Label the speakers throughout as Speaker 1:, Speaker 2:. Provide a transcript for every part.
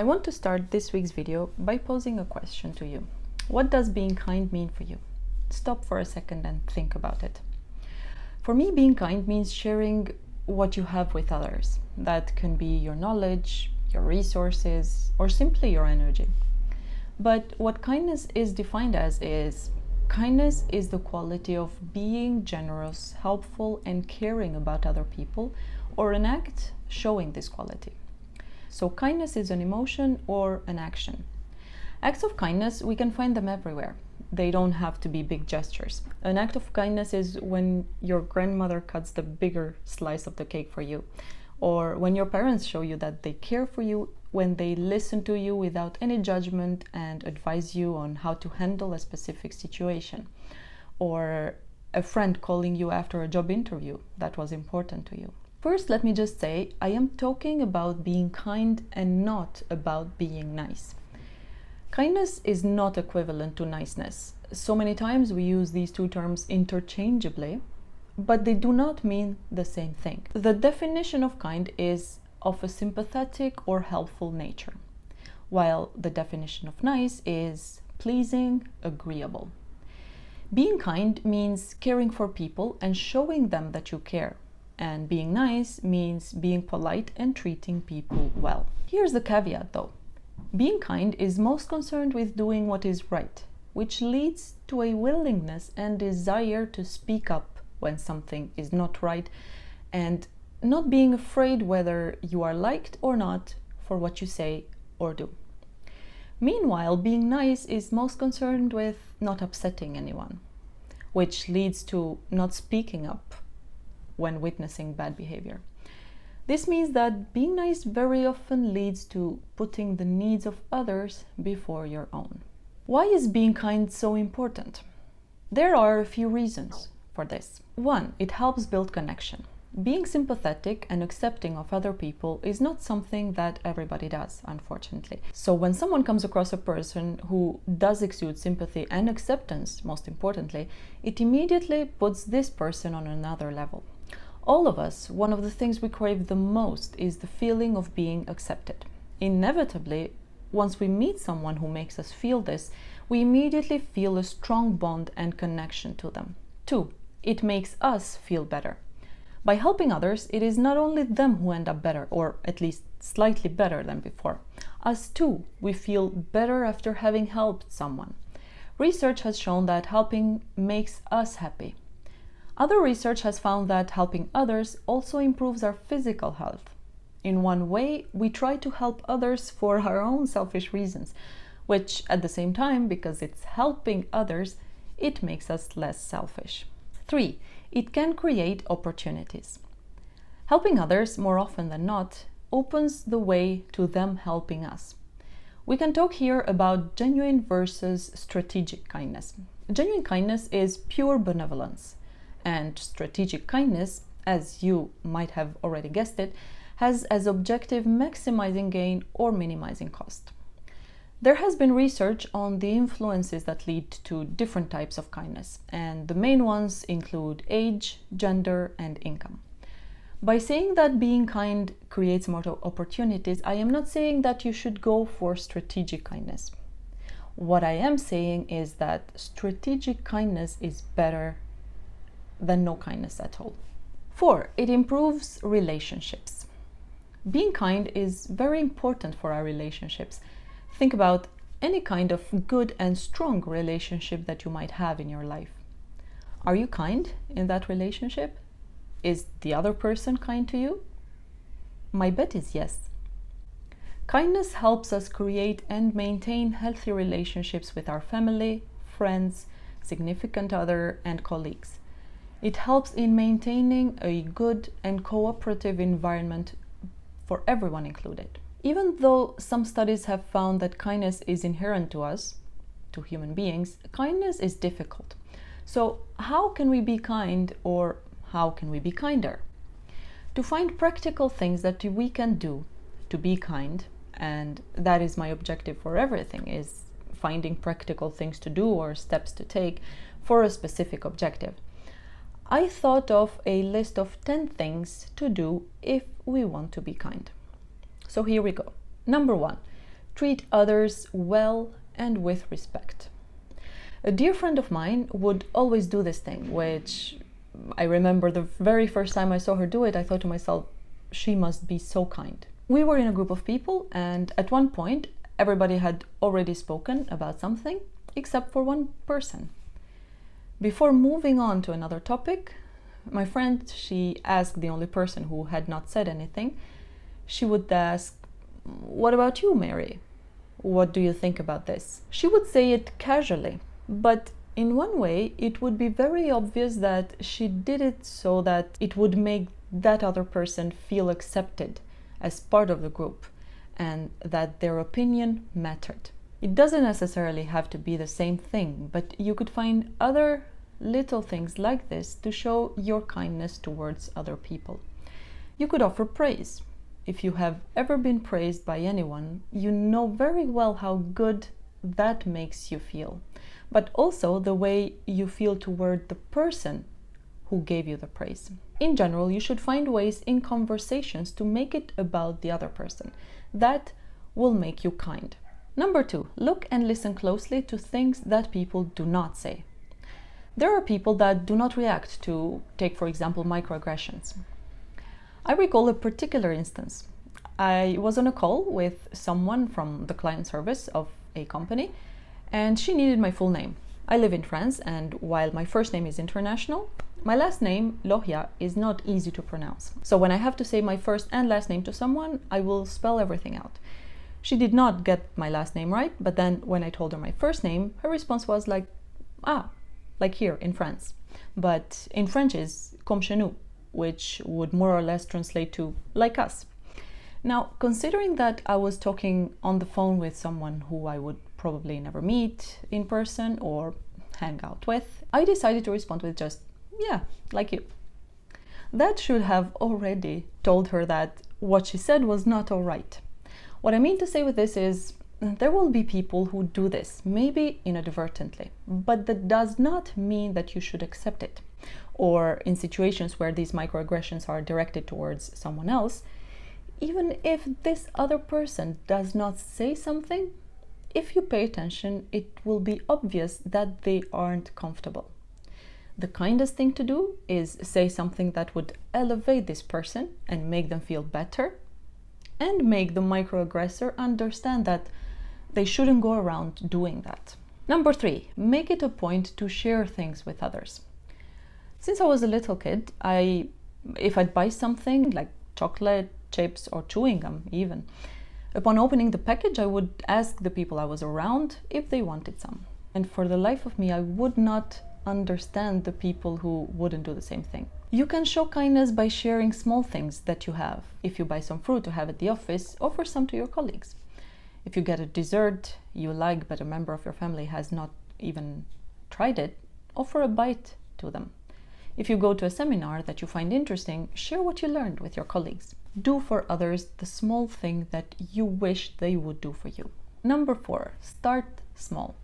Speaker 1: I want to start this week's video by posing a question to you. What does being kind mean for you? Stop for a second and think about it. For me, being kind means sharing what you have with others. That can be your knowledge, your resources, or simply your energy. But what kindness is defined as is, kindness is the quality of being generous, helpful, and caring about other people, or an act showing this quality. So kindness is an emotion or an action. Acts of kindness, we can find them everywhere. They don't have to be big gestures. An act of kindness is when your grandmother cuts the bigger slice of the cake for you, or when your parents show you that they care for you, when they listen to you without any judgment and advise you on how to handle a specific situation, or a friend calling you after a job interview that was important to you. First, let me just say, I am talking about being kind and not about being nice. Kindness is not equivalent to niceness. So many times we use these two terms interchangeably, but they do not mean the same thing. The definition of kind is of a sympathetic or helpful nature, while the definition of nice is pleasing, agreeable. Being kind means caring for people and showing them that you care. And being nice means being polite and treating people well. Here's the caveat though. Being kind is most concerned with doing what is right, which leads to a willingness and desire to speak up when something is not right, and not being afraid whether you are liked or not for what you say or do. Meanwhile, being nice is most concerned with not upsetting anyone, which leads to not speaking up when witnessing bad behavior. This means that being nice very often leads to putting the needs of others before your own. Why is being kind so important? There are a few reasons for this. One, it helps build connection. Being sympathetic and accepting of other people is not something that everybody does, unfortunately. So when someone comes across a person who does exude sympathy and acceptance, most importantly, it immediately puts this person on another level. All of us, one of the things we crave the most is the feeling of being accepted. Inevitably, once we meet someone who makes us feel this, we immediately feel a strong bond and connection to them. Two, it makes us feel better. By helping others, it is not only them who end up better, or at least slightly better than before. Us too, we feel better after having helped someone. Research has shown that helping makes us happy. Other research has found that helping others also improves our physical health. In one way, we try to help others for our own selfish reasons, which at the same time, because it's helping others, it makes us less selfish. 3. It can create opportunities. Helping others, more often than not, opens the way to them helping us. We can talk here about genuine versus strategic kindness. Genuine kindness is pure benevolence. And strategic kindness, as you might have already guessed it, has as objective maximizing gain or minimizing cost. There has been research on the influences that lead to different types of kindness, and the main ones include age, gender, and income. By saying that being kind creates more opportunities, I am not saying that you should go for strategic kindness. What I am saying is that strategic kindness is better than no kindness at all. 4. It improves relationships. Being kind is very important for our relationships. Think about any kind of good and strong relationship that you might have in your life. Are you kind in that relationship? Is the other person kind to you? My bet is yes. Kindness helps us create and maintain healthy relationships with our family, friends, significant other, and colleagues. It helps in maintaining a good and cooperative environment for everyone included. Even though some studies have found that kindness is inherent to us, to human beings, kindness is difficult. So how can we be kind, or how can we be kinder? To find practical things that we can do to be kind, and that is my objective for everything, is finding practical things to do or steps to take for a specific objective. I thought of a list of 10 things to do if we want to be kind. So here we go. Number 1, treat others well and with respect. A dear friend of mine would always do this thing, which I remember the very first time I saw her do it, I thought to myself, she must be so kind. We were in a group of people, and at one point, everybody had already spoken about something, except for one person. Before moving on to another topic, my friend, she asked the only person who had not said anything. She would ask, "What about you, Mary? What do you think about this?" She would say it casually, but in one way, it would be very obvious that she did it so that it would make that other person feel accepted as part of the group and that their opinion mattered. It doesn't necessarily have to be the same thing, but you could find other little things like this to show your kindness towards other people. You could offer praise. If you have ever been praised by anyone, you know very well how good that makes you feel, but also the way you feel toward the person who gave you the praise. In general, you should find ways in conversations to make it about the other person. That will make you kind. Number 2, look and listen closely to things that people do not say. There are people that do not react to, take for example, microaggressions. I recall a particular instance. I was on a call with someone from the client service of a company, and she needed my full name. I live in France, and while my first name is international, my last name, Lohia, is not easy to pronounce. So when I have to say my first and last name to someone, I will spell everything out. She did not get my last name right, but then when I told her my first name, her response was like here in France. But in French is comme chez nous, which would more or less translate to like us. Now, considering that I was talking on the phone with someone who I would probably never meet in person or hang out with, I decided to respond with just, yeah, like you. That should have already told her that what she said was not all right. What I mean to say with this is, there will be people who do this, maybe inadvertently, but that does not mean that you should accept it. Or in situations where these microaggressions are directed towards someone else, even if this other person does not say something, if you pay attention, it will be obvious that they aren't comfortable. The kindest thing to do is say something that would elevate this person and make them feel better, and make the microaggressor understand that they shouldn't go around doing that. Number 3, make it a point to share things with others. Since I was a little kid, if I'd buy something like chocolate, chips, or chewing gum even, upon opening the package, I would ask the people I was around if they wanted some. And for the life of me, I would not understand the people who wouldn't do the same thing. You can show kindness by sharing small things that you have. If you buy some fruit to have at the office, offer some to your colleagues. If you get a dessert you like but a member of your family has not even tried it, offer a bite to them. If you go to a seminar that you find interesting, share what you learned with your colleagues. Do for others the small thing that you wish they would do for you. Number 4, start small.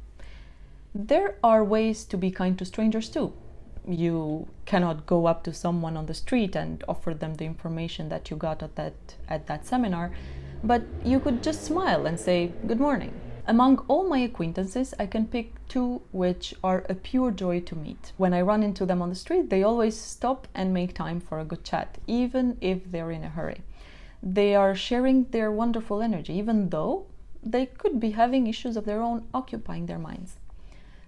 Speaker 1: There are ways to be kind to strangers too. You cannot go up to someone on the street and offer them the information that you got at that seminar, but you could just smile and say good morning. Among all my acquaintances, I can pick 2 which are a pure joy to meet. When I run into them on the street, they always stop and make time for a good chat, even if they're in a hurry. They are sharing their wonderful energy, even though they could be having issues of their own occupying their minds.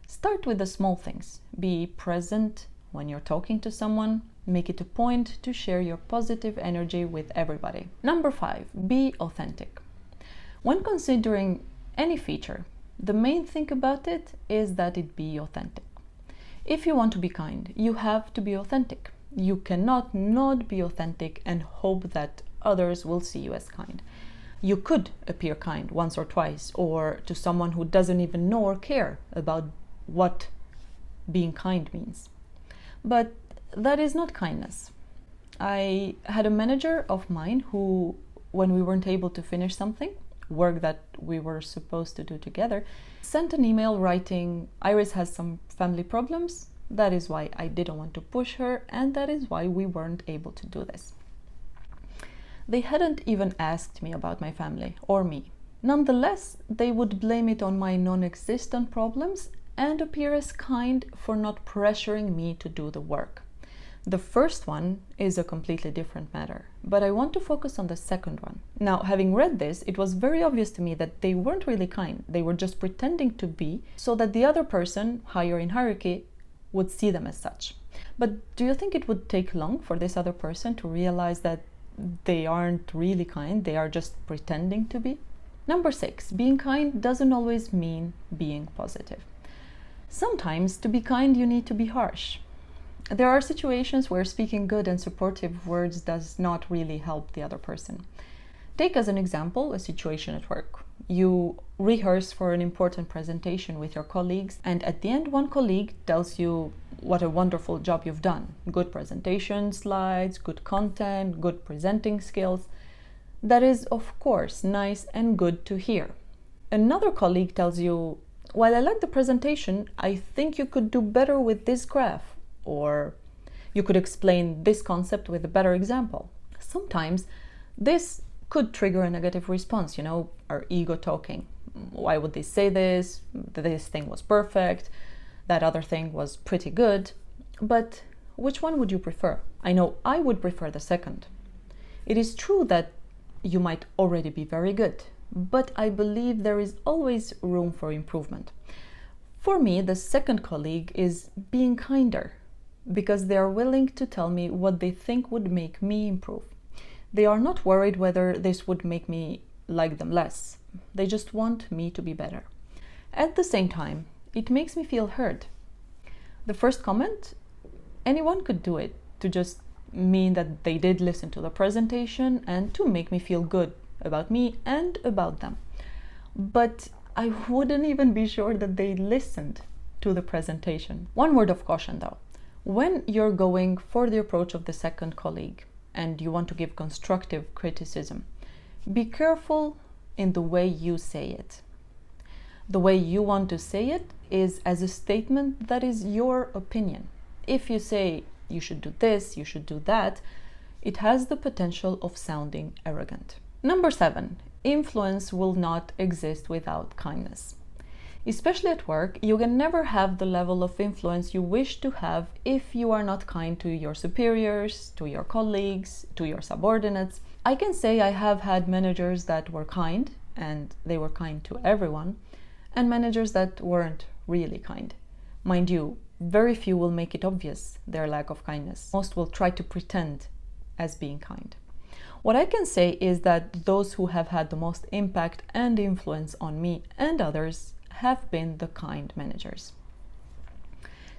Speaker 1: Start with the small things. Be present when you're talking to someone. Make it a point to share your positive energy with everybody. Number 5, be authentic. When considering any feature, the main thing about it is that it be authentic. If you want to be kind, you have to be authentic. You cannot not be authentic and hope that others will see you as kind. You could appear kind once or twice, or to someone who doesn't even know or care about what being kind means. But that is not kindness. I had a manager of mine who, when we weren't able to finish something, work that we were supposed to do together, sent an email writing, "Iris has some family problems. That is why I didn't want to push her, and that is why we weren't able to do this." They hadn't even asked me about my family or me. Nonetheless, they would blame it on my non-existent problems and appear as kind for not pressuring me to do the work. The first one is a completely different matter, but I want to focus on the second one. Now, having read this, it was very obvious to me that they weren't really kind. They were just pretending to be so that the other person, higher in hierarchy, would see them as such. But do you think it would take long for this other person to realize that they aren't really kind, they are just pretending to be? Number 6, being kind doesn't always mean being positive. Sometimes to be kind you need to be harsh. There are situations where speaking good and supportive words does not really help the other person. Take as an example a situation at work. You rehearse for an important presentation with your colleagues, and at the end one colleague tells you what a wonderful job you've done. Good presentation slides, good content, good presenting skills. That is, of course, nice and good to hear. Another colleague tells you, while I like the presentation, I think you could do better with this graph, or you could explain this concept with a better example. Sometimes this could trigger a negative response, our ego talking. Why would they say this? This thing was perfect. That other thing was pretty good. But which one would you prefer? I know I would prefer the second. It is true that you might already be very good, but I believe there is always room for improvement. For me, the second colleague is being kinder, because they are willing to tell me what they think would make me improve. They are not worried whether this would make me like them less. They just want me to be better. At the same time, it makes me feel heard. The first comment, anyone could do it to just mean that they did listen to the presentation and to make me feel good about me and about them. But I wouldn't even be sure that they listened to the presentation. One word of caution though. When you're going for the approach of the second colleague and you want to give constructive criticism, be careful in the way you say it. The way you want to say it is as a statement that is your opinion. If you say you should do this, you should do that, it has the potential of sounding arrogant. Number 7, influence will not exist without kindness. Especially at work, you can never have the level of influence you wish to have if you are not kind to your superiors, to your colleagues, to your subordinates. I can say I have had managers that were kind, and they were kind to everyone, and managers that weren't really kind. Mind you, very few will make it obvious their lack of kindness. Most will try to pretend as being kind. What I can say is that those who have had the most impact and influence on me and others have been the kind managers.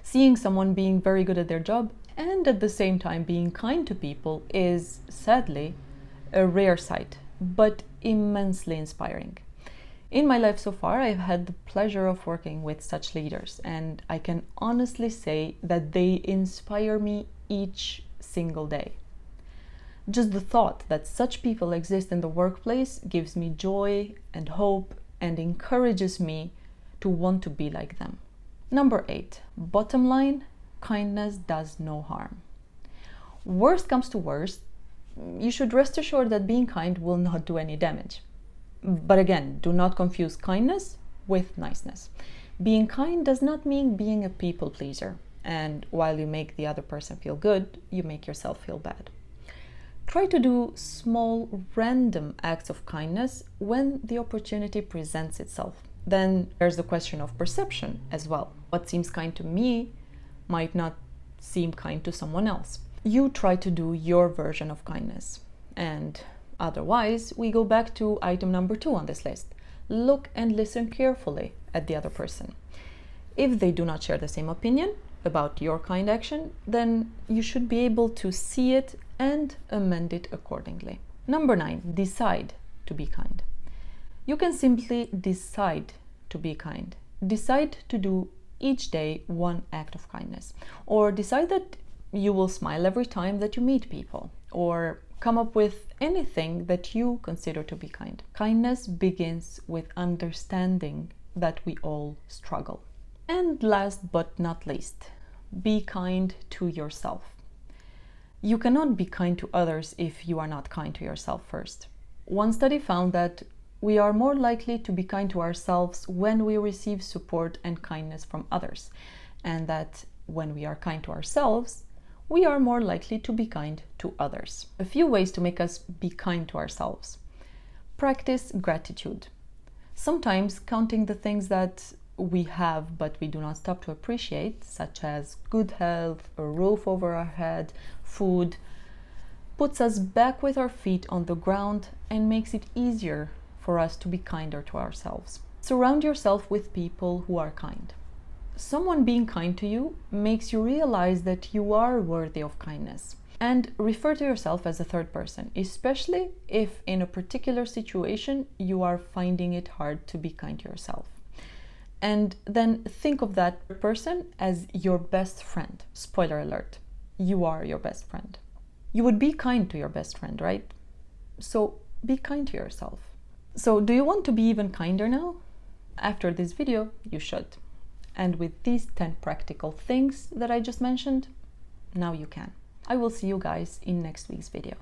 Speaker 1: Seeing someone being very good at their job and at the same time being kind to people is, sadly, a rare sight, but immensely inspiring. In my life so far, I've had the pleasure of working with such leaders, and I can honestly say that they inspire me each single day. Just the thought that such people exist in the workplace gives me joy and hope and encourages me to want to be like them. Number 8, bottom line, kindness does no harm. Worst comes to worst, you should rest assured that being kind will not do any damage. But again, do not confuse kindness with niceness. Being kind does not mean being a people pleaser, and while you make the other person feel good, you make yourself feel bad. Try to do small, random acts of kindness when the opportunity presents itself. Then there's the question of perception as well. What seems kind to me might not seem kind to someone else. You try to do your version of kindness. And otherwise, we go back to item number 2 on this list. Look and listen carefully at the other person. If they do not share the same opinion about your kind action, then you should be able to see it and amend it accordingly. Number 9, decide to be kind. You can simply decide to be kind. Decide to do each day one act of kindness, or decide that you will smile every time that you meet people, or come up with anything that you consider to be kind. Kindness begins with understanding that we all struggle. And last but not least, be kind to yourself. You cannot be kind to others if you are not kind to yourself first. One study found that we are more likely to be kind to ourselves when we receive support and kindness from others, and that when we are kind to ourselves, we are more likely to be kind to others. A few ways to make us be kind to ourselves. Practice gratitude. Sometimes counting the things that we have but we do not stop to appreciate, such as good health, a roof over our head, food, puts us back with our feet on the ground and makes it easier for us to be kinder to ourselves. Surround yourself with people who are kind. Someone being kind to you makes you realize that you are worthy of kindness. And refer to yourself as a third person, especially if in a particular situation you are finding it hard to be kind to yourself. And then think of that person as your best friend. Spoiler alert, you are your best friend. You would be kind to your best friend, right? So be kind to yourself. So do you want to be even kinder now? After this video, you should. And with these 10 practical things that I just mentioned, now you can. I will see you guys in next week's video.